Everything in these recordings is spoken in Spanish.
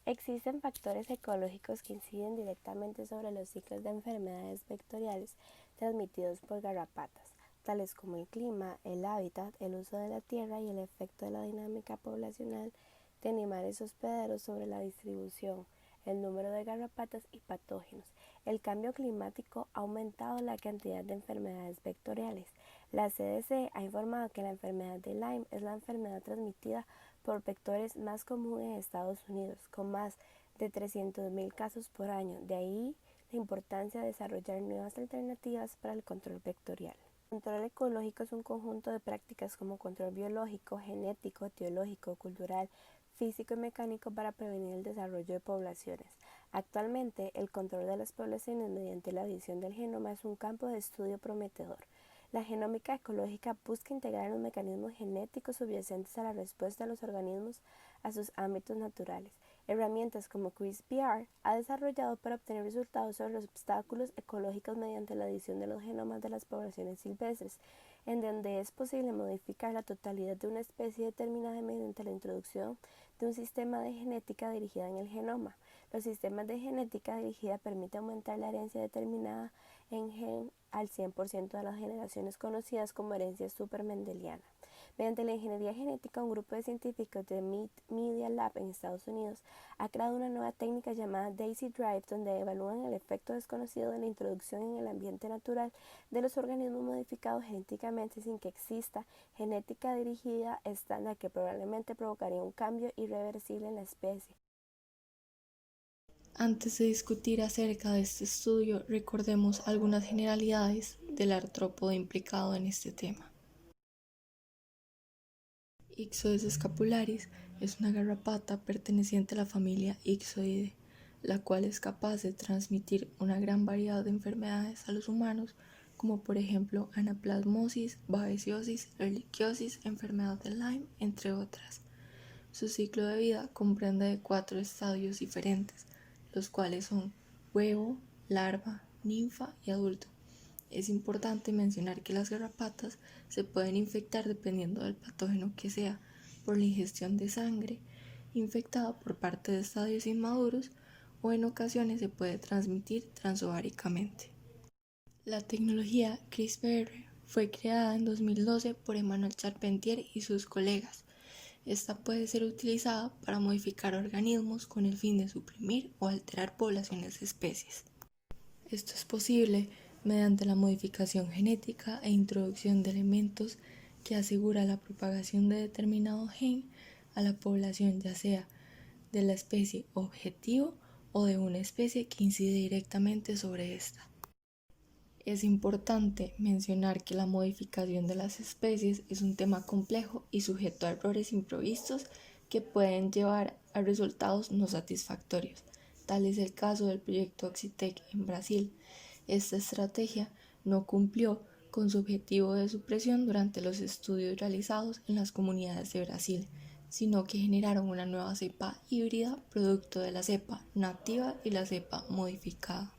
Existen factores ecológicos que inciden directamente sobre los ciclos de enfermedades vectoriales transmitidos por garrapatas, tales como el clima, el hábitat, el uso de la tierra y el efecto de la dinámica poblacional de animales hospederos sobre la distribución, el número de garrapatas y patógenos. El cambio climático ha aumentado la cantidad de enfermedades vectoriales. La CDC ha informado que la enfermedad de Lyme es la enfermedad transmitida por vectores más común en Estados Unidos, con más de 300.000 casos por año. De ahí la importancia de desarrollar nuevas alternativas para el control vectorial. El control ecológico es un conjunto de prácticas como control biológico, genético, etiológico, cultural, físico y mecánico para prevenir el desarrollo de poblaciones. Actualmente, el control de las poblaciones mediante la edición del genoma es un campo de estudio prometedor. La genómica ecológica busca integrar los mecanismos genéticos subyacentes a la respuesta de los organismos a sus ámbitos naturales. Herramientas como CRISPR ha desarrollado para obtener resultados sobre los obstáculos ecológicos mediante la edición de los genomas de las poblaciones silvestres, en donde es posible modificar la totalidad de una especie determinada mediante la introducción de un sistema de genética dirigida en el genoma. Los sistemas de genética dirigida permiten aumentar la herencia determinada en gen al 100% de las generaciones conocidas como herencia supermendeliana. Mediante la ingeniería genética, un grupo de científicos de Media Lab en Estados Unidos ha creado una nueva técnica llamada Daisy Drive, donde evalúan el efecto desconocido de la introducción en el ambiente natural de los organismos modificados genéticamente sin que exista genética dirigida estándar que probablemente provocaría un cambio irreversible en la especie. Antes de discutir acerca de este estudio, recordemos algunas generalidades del artrópodo implicado en este tema. Ixodes scapularis es una garrapata perteneciente a la familia Ixoidae, la cual es capaz de transmitir una gran variedad de enfermedades a los humanos, como por ejemplo anaplasmosis, babesiosis, ehrlichiosis, enfermedad de Lyme, entre otras. Su ciclo de vida comprende de 4 estadios diferentes, los cuales son huevo, larva, ninfa y adulto. Es importante mencionar que las garrapatas se pueden infectar dependiendo del patógeno que sea, por la ingestión de sangre infectada por parte de estadios inmaduros, o en ocasiones se puede transmitir transováricamente. La tecnología CRISPR fue creada en 2012 por Emmanuel Charpentier y sus colegas. Esta puede ser utilizada para modificar organismos con el fin de suprimir o alterar poblaciones de especies. Esto es posible mediante la modificación genética e introducción de elementos que asegura la propagación de determinado gen a la población, ya sea de la especie objetivo o de una especie que incide directamente sobre esta. Es importante mencionar que la modificación de las especies es un tema complejo y sujeto a errores imprevistos que pueden llevar a resultados no satisfactorios. Tal es el caso del proyecto Oxitec en Brasil. Esta estrategia no cumplió con su objetivo de supresión durante los estudios realizados en las comunidades de Brasil, sino que generaron una nueva cepa híbrida producto de la cepa nativa y la cepa modificada.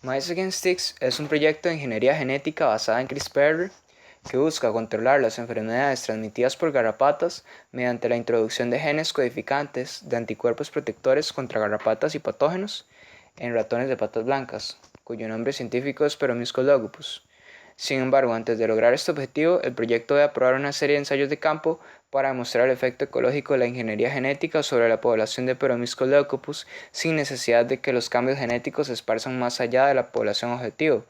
Mice Against Ticks es un proyecto de ingeniería genética basada en CRISPR que busca controlar las enfermedades transmitidas por garrapatas mediante la introducción de genes codificantes de anticuerpos protectores contra garrapatas y patógenos en ratones de patas blancas, cuyo nombre científico es Peromyscus logopus. Sin embargo, antes de lograr este objetivo, el proyecto debe aprobar una serie de ensayos de campo para demostrar el efecto ecológico de la ingeniería genética sobre la población de Peromyscus leucopus sin necesidad de que los cambios genéticos se esparzan más allá de la población objetivo,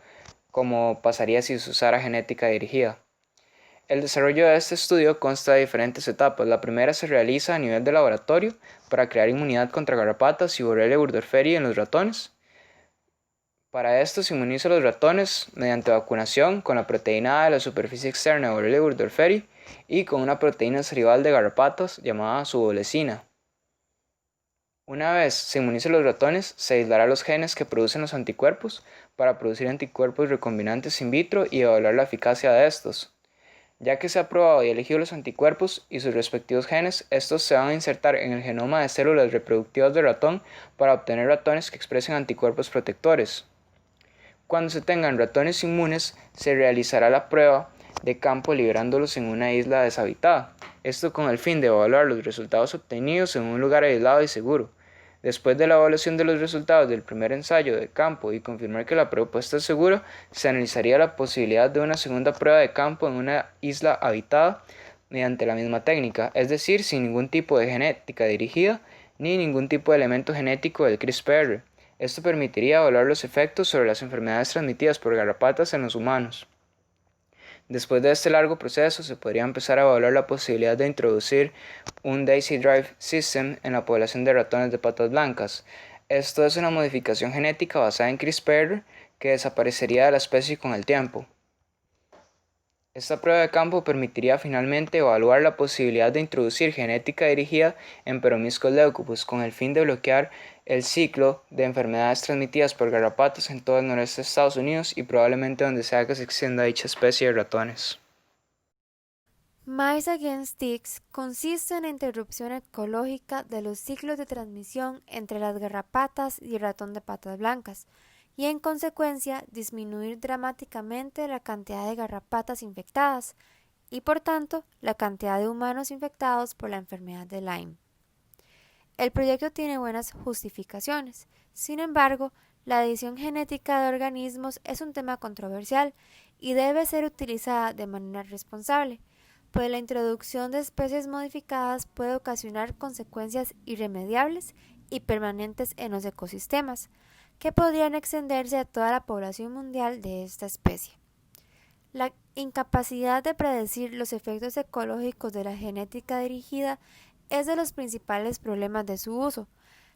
como pasaría si se usara genética dirigida. El desarrollo de este estudio consta de diferentes etapas. La primera se realiza a nivel de laboratorio para crear inmunidad contra garrapatas y Borrelia burgdorferi en los ratones. Para esto se inmuniza a los ratones mediante vacunación con la proteína A de la superficie externa de Borrelia burgdorferi y con una proteína rival de garrapatas llamada subolecina. Una vez se inmunicen los ratones, se aislará los genes que producen los anticuerpos para producir anticuerpos recombinantes in vitro y evaluar la eficacia de estos. Ya que se ha probado y elegido los anticuerpos y sus respectivos genes, estos se van a insertar en el genoma de células reproductivas del ratón para obtener ratones que expresen anticuerpos protectores. Cuando se tengan ratones inmunes, se realizará la prueba de campo liberándolos en una isla deshabitada. Esto con el fin de evaluar los resultados obtenidos en un lugar aislado y seguro. Después de la evaluación de los resultados del primer ensayo de campo y confirmar que la propuesta es segura, se analizaría la posibilidad de una segunda prueba de campo en una isla habitada mediante la misma técnica, es decir, sin ningún tipo de genética dirigida ni ningún tipo de elemento genético del CRISPR. Esto permitiría evaluar los efectos sobre las enfermedades transmitidas por garrapatas en los humanos. Después de este largo proceso, se podría empezar a evaluar la posibilidad de introducir un Daisy Drive System en la población de ratones de patas blancas. Esto es una modificación genética basada en CRISPR que desaparecería de la especie con el tiempo. Esta prueba de campo permitiría finalmente evaluar la posibilidad de introducir genética dirigida en Peromyscus leucopus con el fin de bloquear el ciclo de enfermedades transmitidas por garrapatas en todo el noreste de Estados Unidos y probablemente donde sea que se extienda dicha especie de ratones. Mice Against Ticks consiste en la interrupción ecológica de los ciclos de transmisión entre las garrapatas y el ratón de patas blancas, y en consecuencia disminuir dramáticamente la cantidad de garrapatas infectadas y por tanto la cantidad de humanos infectados por la enfermedad de Lyme. El proyecto tiene buenas justificaciones, sin embargo, la edición genética de organismos es un tema controversial y debe ser utilizada de manera responsable, pues la introducción de especies modificadas puede ocasionar consecuencias irremediables y permanentes en los ecosistemas, que podrían extenderse a toda la población mundial de esta especie. La incapacidad de predecir los efectos ecológicos de la genética dirigida es de los principales problemas de su uso.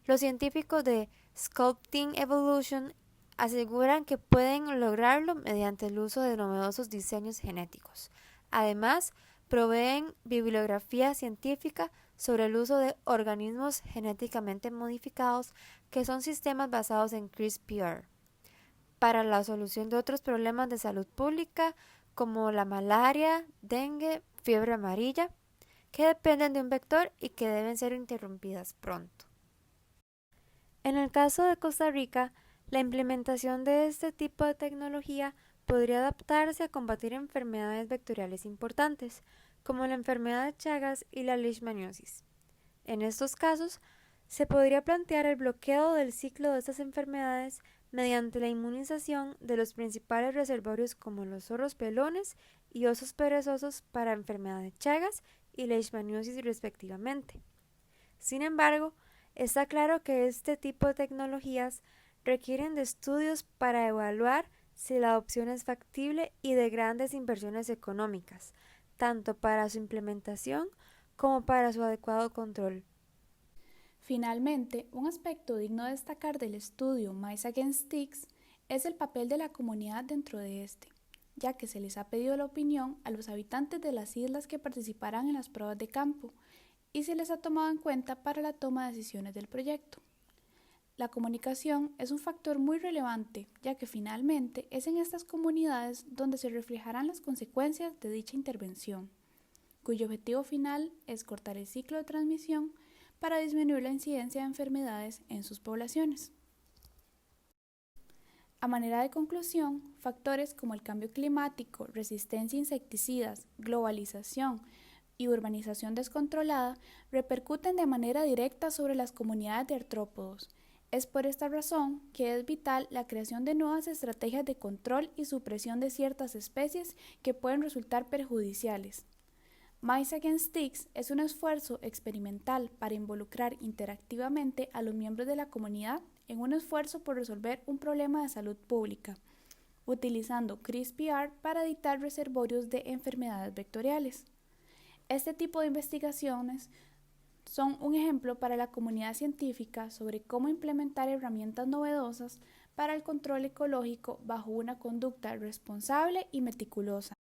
Los científicos de Sculpting Evolution aseguran que pueden lograrlo mediante el uso de novedosos diseños genéticos. Además, proveen bibliografía científica sobre el uso de organismos genéticamente modificados que son sistemas basados en CRISPR para la solución de otros problemas de salud pública como la malaria, dengue, fiebre amarilla, que dependen de un vector y que deben ser interrumpidas pronto. En el caso de Costa Rica, la implementación de este tipo de tecnología podría adaptarse a combatir enfermedades vectoriales importantes, como la enfermedad de Chagas y la leishmaniosis. En estos casos, se podría plantear el bloqueo del ciclo de estas enfermedades mediante la inmunización de los principales reservorios como los zorros pelones y osos perezosos para enfermedad de Chagas y leishmaniosis respectivamente. Sin embargo, está claro que este tipo de tecnologías requieren de estudios para evaluar si la adopción es factible y de grandes inversiones económicas, tanto para su implementación como para su adecuado control. Finalmente, un aspecto digno de destacar del estudio Mice Against Ticks es el papel de la comunidad dentro de este, ya que se les ha pedido la opinión a los habitantes de las islas que participarán en las pruebas de campo y se les ha tomado en cuenta para la toma de decisiones del proyecto. La comunicación es un factor muy relevante, ya que finalmente es en estas comunidades donde se reflejarán las consecuencias de dicha intervención, cuyo objetivo final es cortar el ciclo de transmisión para disminuir la incidencia de enfermedades en sus poblaciones. A manera de conclusión, factores como el cambio climático, resistencia a insecticidas, globalización y urbanización descontrolada repercuten de manera directa sobre las comunidades de artrópodos. Es por esta razón que es vital la creación de nuevas estrategias de control y supresión de ciertas especies que pueden resultar perjudiciales. Mice Against Ticks es un esfuerzo experimental para involucrar interactivamente a los miembros de la comunidad en un esfuerzo por resolver un problema de salud pública, utilizando CRISPR para editar reservorios de enfermedades vectoriales. Este tipo de investigaciones son un ejemplo para la comunidad científica sobre cómo implementar herramientas novedosas para el control ecológico bajo una conducta responsable y meticulosa.